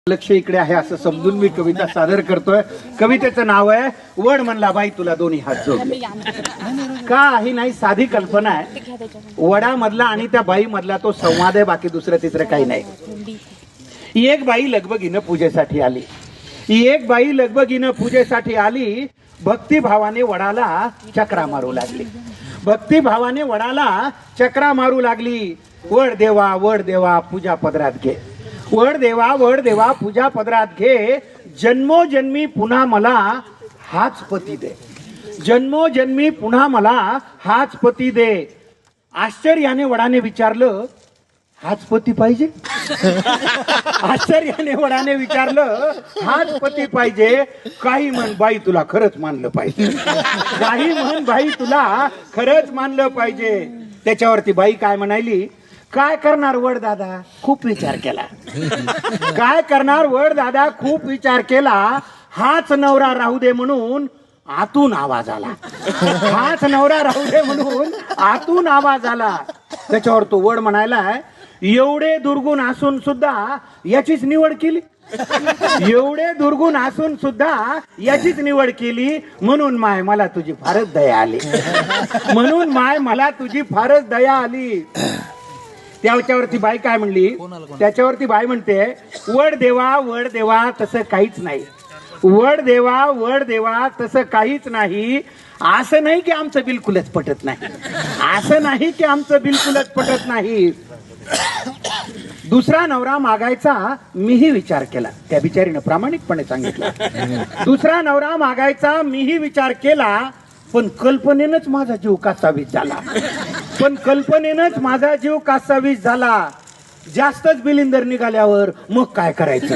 लक्ष इकडे आहे असं समजून मी कविता सादर करतोय। कवितेचं नाव आहे वड म्हणला बाई तुला दोन्ही हात जोडले। काही नाही, साधी कल्पना आहे। वडामधला आणि त्या बाई मधला तो संवाद आहे, बाकी दुसरं तिसरं काही नाही। एक बाई लगबगीनं पूजेसाठी आली, एक बाई लगबगीनं पूजेसाठी आली। भक्तिभावाने वडाला चक्रा मारू लागली, भक्तिभावाने वडाला चक्रा मारू लागली। वड देवा पूजा पदरात घे, वड देवा पूजा पदरात घे। जन्मोजन्मी पुन्हा मला हाच पती दे, जन्मोजन्मी पुन्हा मला हाच पती दे। आश्चर्याने वडाने विचारलं, हाच पती पाहिजे? आश्चर्याने वडाने विचारलं, हाच पती पाहिजे? काही म्हण बाई तुला खरंच मानलं पाहिजे, काही म्हण बाई तुला खरंच मानलं पाहिजे। त्याच्यावरती बाई काय म्हणाली, काय करणार वड दादा, खूप विचार केला। काय करणार वड दादा, खूप विचार केला। हाच नवरा राहू दे म्हणून आतून आवाज आला, हाच नवरा राहू दे म्हणून आतून आवाज आला। त्याच्यावर तो वड म्हणायला, एवढे दुर्गुण असून सुद्धा याचीच निवड केली, एवढे दुर्गुण असून सुद्धा याचीच निवड केली। म्हणून माय मला तुझी फारच दया आली, म्हणून माय मला तुझी फारच दया आली। त्याच्यावरती बाई काय म्हणली, त्याच्यावरती बाई म्हणते, वड देवा तसं काहीच नाही, वड देवा तसं काहीच नाही। असं नाही की आमचं बिलकुलच पटत नाही, असं नाही की आमचं बिलकुलच पटत नाही। दुसरा नवरा मागायचा मीही विचार केला, त्या बिचारीनं प्रामाणिकपणे सांगितलं। दुसरा नवरा मागायचा मीही विचार केला, पण कल्पनेनंच माझा जीव कासावीस झाला, पण कल्पनेनंच माझा जीव कासावीस झाला। जास्तच बिलिंदर निघाल्यावर मग काय करायचं,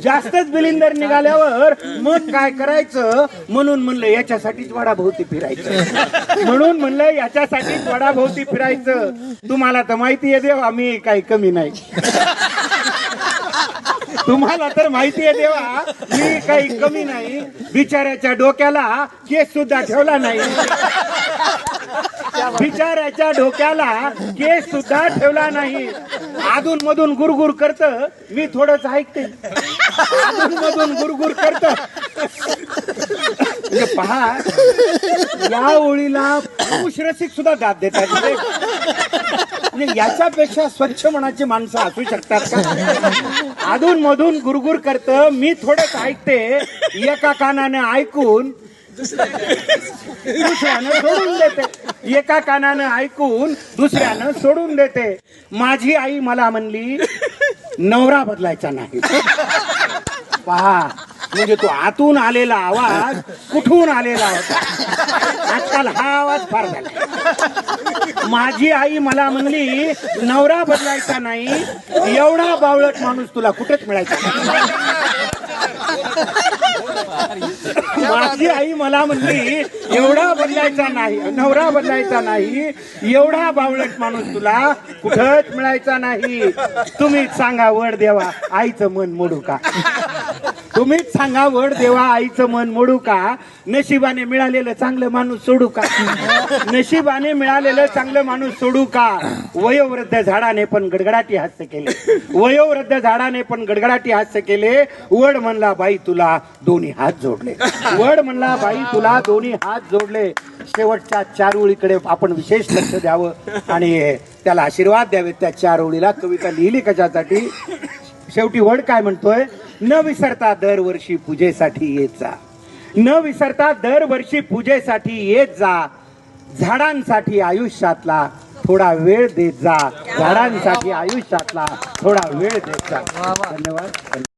जास्तच बिलिंदर निघाल्यावर मग काय करायचं? म्हणून म्हणलं याच्यासाठीच वडाभोवती फिरायचं, म्हणून म्हणलं याच्यासाठीच वडाभोवती फिरायचं। तुम्हाला तर माहिती आहे देवा मी काही कमी नाही, तुम्हाला तर माहिती आहे देवा मी काही कमी नाही। बिचाऱ्याच्या डोक्याला केस सुद्धा ठेवला नाही, बिचाऱ्याच्या डोक्याला केस सुद्धा ठेवला नाही। अधून मधून गुरगुर करत, मी थोडंच ऐकते, अधून मधून गुरगुर करत। पहा, या ओळीला पुरुष रसिक सुद्धा दाद देतात। याच्यापेक्षा स्वच्छ मनाची माणसं असू शकतात का? अधून मधून गुरगुर करत, मी थोडंच ऐकते, एका कानानं ऐकून दुसऱ्यानं सोडून देते, एका कानानं ऐकून दुसऱ्यानं सोडून देते। माझी आई मला म्हणली नवरा बदलायचा नाही। पहा, म्हणजे तो आतून आलेला आवाज कुठून आलेला होता, आजकाल हा आवाज फार झाला। माझी आई मला म्हणली नवरा बदलायचा नाही, एवढा बावळट माणूस तुला कुठेच मिळायचा नाही। माझी आई मला म्हणली एवढा बदलायचा नाही, नवरा बदलायचा नाही, एवढा बावळट माणूस तुला कुठंच मिळायचा नाही। तुम्हीच सांगा वड देवा आईचं मन मोडू का, तुम्हीच सांगा वड देवा आईचं मन मोडू का? नशिबाने मिळालेलं चांगलं माणूस सोडू का, नशिबाने मिळालेलं चांगलं माणूस सोडू का? वयोवृद्ध झाडाने पण गडगडाटी हास्य केले, वयोवृद्ध झाडाने पण गडगडाटी हास्य केले। वड म्हणला बाई तुला दोन्ही हात जोडले, वड म्हणला बाई तुला दोन्ही हात जोडले। शेवटच्या 4 ओळीकडे आपण विशेष लक्ष द्यावं आणि त्याला आशीर्वाद द्यावे। त्या 4 ओळीला कविता लिहिली कशासाठी? शेवटी वड काय म्हणतोय, न विसरता दरवर्षी पूजेसाठी येत जा, न विसरता दरवर्षी पूजेसाठी येत जा। झाडांसाठी आयुष्यातला थोडा वेळ देत जा, झाडांसाठी आयुष्यातला थोडा वेळ देत जा। धन्यवाद।